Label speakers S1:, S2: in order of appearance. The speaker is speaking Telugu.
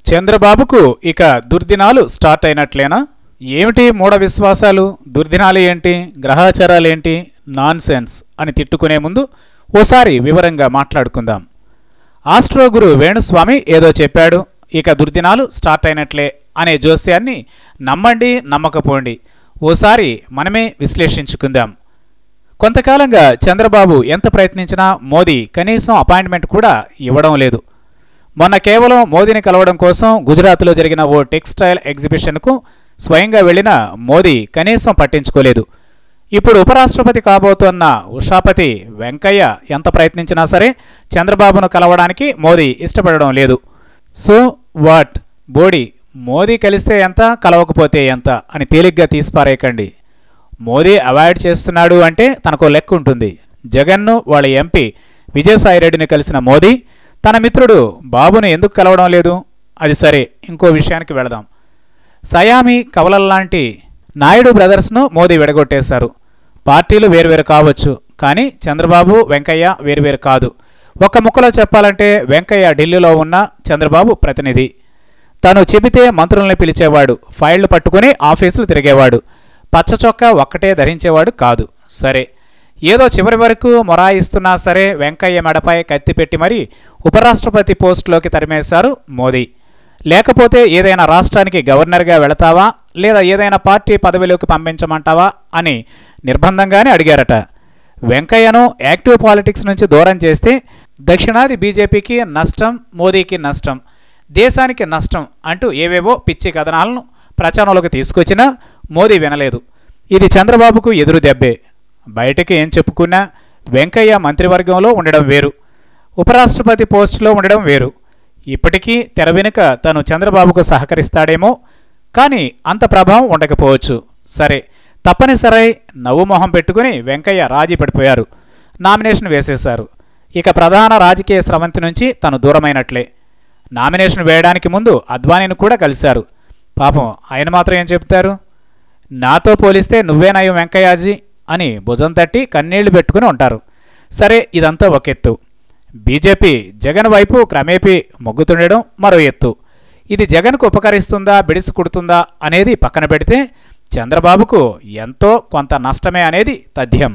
S1: చంద్రబాబుకు ఇక దుర్దినాలు స్టార్ట్ అయినట్లేనా? ఏమిటి మూఢ విశ్వాసాలు, దుర్దినాలు ఏంటి, గ్రహాచారాలేంటి, నాన్ సెన్స్ అని తిట్టుకునే ముందు ఓసారి వివరంగా మాట్లాడుకుందాం. ఆస్ట్రో గురు వేణుస్వామి ఏదో చెప్పాడు, ఇక దుర్దినాలు స్టార్ట్ అయినట్లే అనే జోస్యాన్ని నమ్మండి నమ్మకపోండి, ఓసారి మనమే విశ్లేషించుకుందాం. కొంతకాలంగా చంద్రబాబు ఎంత ప్రయత్నించినా మోదీ కనీసం అపాయింట్మెంట్ కూడా ఇవ్వడం లేదు. మొన్న కేవలం మోదీని కలవడం కోసం గుజరాత్లో జరిగిన ఓ టెక్స్టైల్ ఎగ్జిబిషన్కు స్వయంగా వెళ్లిన మోదీ కనీసం పట్టించుకోలేదు. ఇప్పుడు ఉపరాష్ట్రపతి కాబోతున్న ఉషాపతి వెంకయ్య ఎంత ప్రయత్నించినా సరే చంద్రబాబును కలవడానికి మోదీ ఇష్టపడడం లేదు. సో వాట్ బోడీ, మోదీ కలిస్తే ఎంత, కలవకపోతే ఎంత అని తేలిగ్గా తీసిపారేయకండి. మోదీ అవాయిడ్ చేస్తున్నాడు అంటే తనకు లెక్క ఉంటుంది. జగన్ను వాళ్ళ ఎంపీ విజయసాయిరెడ్డిని కలిసిన మోదీ తన మిత్రుడు బాబును ఎందుకు కలవడం లేదు? అది సరే, ఇంకో విషయానికి వెళదాం. సయామి కవలల్లాంటి నాయుడు బ్రదర్స్ను మోదీ విడగొట్టేశారు. పార్టీలు వేరువేరు కావచ్చు, కానీ చంద్రబాబు వెంకయ్య వేరువేరు కాదు. ఒక్క ముక్కలో చెప్పాలంటే వెంకయ్య ఢిల్లీలో ఉన్న చంద్రబాబు ప్రతినిధి. తను చెబితే మంత్రుల్ని పిలిచేవాడు, ఫైళ్లు పట్టుకుని ఆఫీసులు తిరిగేవాడు, పచ్చచొక్కా ఒక్కటే ధరించేవాడు కాదు. సరే, ఏదో చివరి వరకు మొరాయిస్తున్నా సరే వెంకయ్య మెడపై కత్తి పెట్టి మరీ ఉపరాష్ట్రపతి పోస్టులోకి తరిమేశారు మోదీ. లేకపోతే ఏదైనా రాష్ట్రానికి గవర్నర్గా వెళతావా, లేదా ఏదైనా పార్టీ పదవిలోకి పంపించమంటావా అని నిర్బంధంగానే అడిగారట. వెంకయ్యను యాక్టివ్ పాలిటిక్స్ నుంచి దూరం చేస్తే దక్షిణాది బీజేపీకి నష్టం, మోదీకి నష్టం, దేశానికి నష్టం అంటూ ఏవేవో పిచ్చి కథనాలను ప్రచారంలోకి తీసుకొచ్చినా మోదీ వినలేదు. ఇది చంద్రబాబుకు ఎదురు దెబ్బే. బయటకి ఏం చెప్పుకున్నా వెంకయ్య మంత్రివర్గంలో ఉండడం వేరు, ఉపరాష్ట్రపతి పోస్టులో ఉండడం వేరు. ఇప్పటికీ తెర వెనుక తను చంద్రబాబుకు సహకరిస్తాడేమో, కానీ అంత ప్రభావం ఉండకపోవచ్చు. సరే, తప్పనిసరై నవ్వు మొహం పెట్టుకుని వెంకయ్య రాజీ పడిపోయారు, నామినేషన్ వేసేశారు. ఇక ప్రధాన రాజకీయ స్రవంతి నుంచి తను దూరమైనట్లే. నామినేషన్ వేయడానికి ముందు అద్వానీని కూడా కలిశారు. పాపం ఆయన మాత్రం ఏం చెప్తారు? నాతో పోలిస్తే నువ్వే నయం వెంకయ్యాజీ అని భుజం తట్టి కన్నీళ్లు పెట్టుకుని ఉంటారు. సరే, ఇదంతా ఒక ఎత్తు. బీజేపీ జగన్ వైపు క్రమేపీ మొగ్గుతుండడం మరో ఎత్తు. ఇది జగన్కు ఉపకరిస్తుందా, బిడిసి కుడుతుందా అనేది పక్కన పెడితే చంద్రబాబుకు ఎంతో కొంత నష్టమే అనేది తథ్యం.